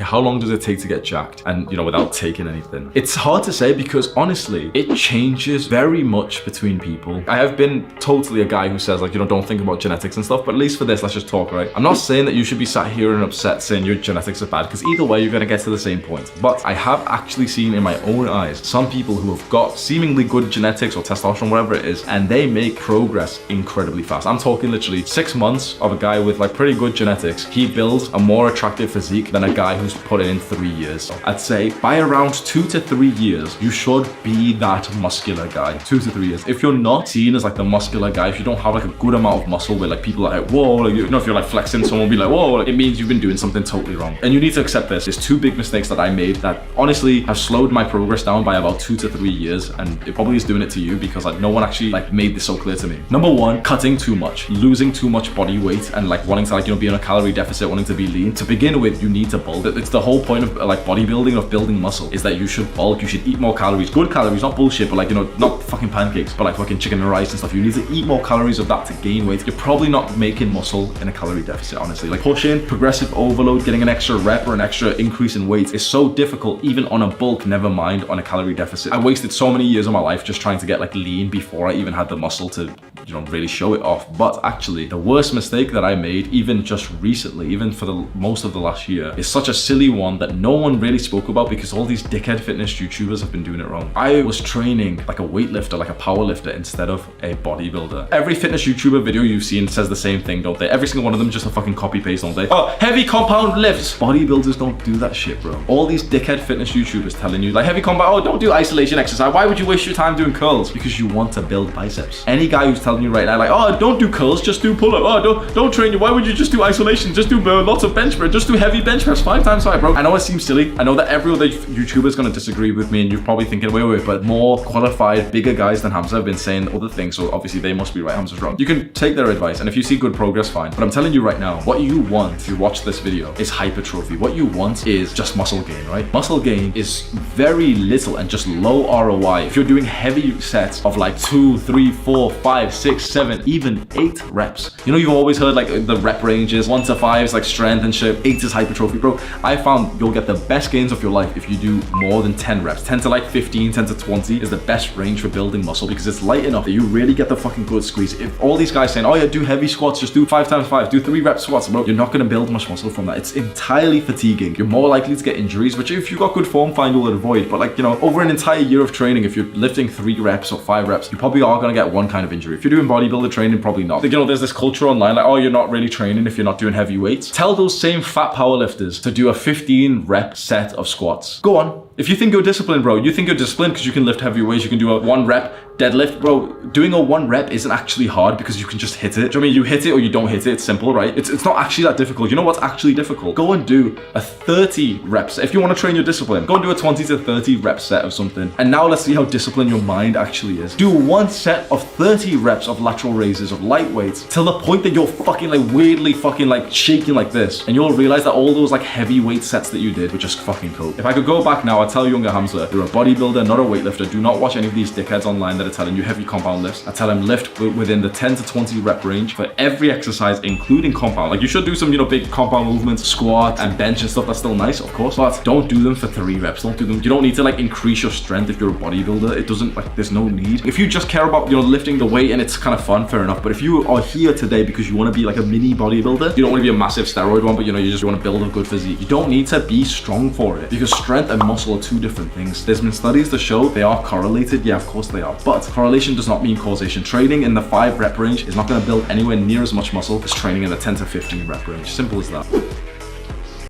How long does it take to get jacked? And, you know, without taking anything? It's hard to say because honestly, it changes very much between people. I have been totally a guy who says like, you know, don't think about genetics and stuff, but at least for this, let's just talk, right? I'm not saying that you should be sat here and upset saying your genetics are bad, because either way, you're gonna get to the same point. But I have actually seen in my own eyes some people who have got seemingly good genetics or testosterone, whatever it is, and they make progress incredibly fast. I'm talking literally 6 months of a guy with like pretty good genetics. He builds a more attractive physique than a guy who's put it in 3 years. I'd say by around 2 to 3 years, you should be that muscular guy. 2 to 3 years. If you're not seen as like the muscular guy, if you don't have like a good amount of muscle where like people are like, whoa, like, you know, if you're like flexing, someone will be like, whoa, like, it means you've been doing something totally wrong. And you need to accept this. There's 2 big mistakes that I made that honestly have slowed my progress down by about 2 to 3 years. And it probably is doing it to you because like no one actually like made this so clear to me. Number 1, cutting too much, losing too much body weight and like wanting to like, you know, be on a calorie deficit, wanting to be lean. To begin with, you need to bulk. It's the whole point of like bodybuilding, of building muscle, is that you should bulk, you should eat more calories, good calories, not bullshit, but like, you know, not fucking pancakes, but like fucking chicken and rice and stuff. You need to eat more calories of that to gain weight. You're probably not making muscle in a calorie deficit, honestly. Like pushing, progressive overload, getting an extra rep or an extra increase in weight is so difficult, even on a bulk, never mind on a calorie deficit. I wasted so many years of my life just trying to get like lean before I even had the muscle to, you know, really show it off. But actually, the worst mistake that I made, even just recently, even for the most of the last year, is such a silly one that no one really spoke about because all these dickhead fitness YouTubers have been doing it wrong. I was training like a weightlifter, like a power lifter, instead of a bodybuilder. Every fitness YouTuber video you've seen says the same thing, don't they? Every single one of them just a fucking copy paste, don't they? Oh, heavy compound lifts. Bodybuilders don't do that shit, bro. All these dickhead fitness YouTubers telling you like heavy compound, oh, don't do isolation exercise. Why would you waste your time doing curls? Because you want to build biceps. Any guy who's telling you right now like, oh, don't do curls, just do pull-up. Oh, don't train you. Why would you just do isolation? Just do lots of bench press. Just do heavy bench press 5 times high, bro. I know it seems silly. I know that every other YouTuber is going to disagree with me and you're probably thinking, wait, but more qualified, bigger guys than Hamza have been saying other things, so obviously they must be right, Hamza's wrong. You can take their advice, and if you see good progress, fine. But I'm telling you right now, what you want if you watch this video is hypertrophy. What you want is just muscle gain, right? Muscle gain is very little and just low ROI. If you're doing heavy sets of like 2, 3, 4, 5, 6, 7, even 8 reps. You know, you've always heard like the rep ranges, 1 to 5 is like strength and shit, 8 is hypertrophy, bro. I found you'll get the best gains of your life if you do more than 10 reps. 10 to like 15, 10 to 20 is the best range for building muscle because it's light enough that you really get the fucking good squeeze. If all these guys saying, oh yeah, do heavy squats, just do 5 times 5, do 3 rep squats, bro, you're not gonna build much muscle from that. It's entirely fatiguing. You're more likely to get injuries, which if you've got good form, fine, you'll avoid. But like, you know, over an entire year of training, if you're lifting 3 reps or 5 reps, you probably are gonna get one kind of injury. If you're doing bodybuilder training, probably not. You know, there's this culture online like, oh, you're not really training if you're not doing heavy weights. Tell those same fat powerlifters to do a 15 rep set of squats. Go on. If you think you're disciplined, bro, you think you're disciplined because you can lift heavy weights, you can do a 1 rep deadlift, bro. Doing a 1 rep isn't actually hard because you can just hit it. Do you know what I mean? You hit it or you don't hit it. It's simple, right? It's not actually that difficult. You know what's actually difficult? Go and do a 30 reps. If you want to train your discipline, go and do a 20 to 30 rep set of something. And now let's see how disciplined your mind actually is. Do 1 set of 30 reps of lateral raises of light weights till the point that you're fucking like weirdly fucking like shaking like this. And you'll realize that all those like heavy weight sets that you did were just fucking cool. If I could go back now, I'd tell younger Hamza, you're a bodybuilder, not a weightlifter. Do not watch any of these dickheads online that are telling you heavy compound lifts. I tell him lift within the 10 to 20 rep range for every exercise, including compound. Like you should do some, you know, big compound movements, squat and bench and stuff. That's still nice, of course, but don't do them for 3 reps. Don't do them. You don't need to like increase your strength if you're a bodybuilder. It doesn't, like, there's no need. If you just care about, you know, lifting the weight and it's kind of fun, fair enough. But if you are here today because you want to be like a mini bodybuilder, you don't want to be a massive steroid one, but you know, you just want to build a good physique. You don't need to be strong for it because strength and muscle are 2 different things. There's been studies to show they are correlated. Yeah, of course they are. But correlation does not mean causation. Training in the 5 rep range is not going to build anywhere near as much muscle as training in the 10 to 15 rep range. Simple as that.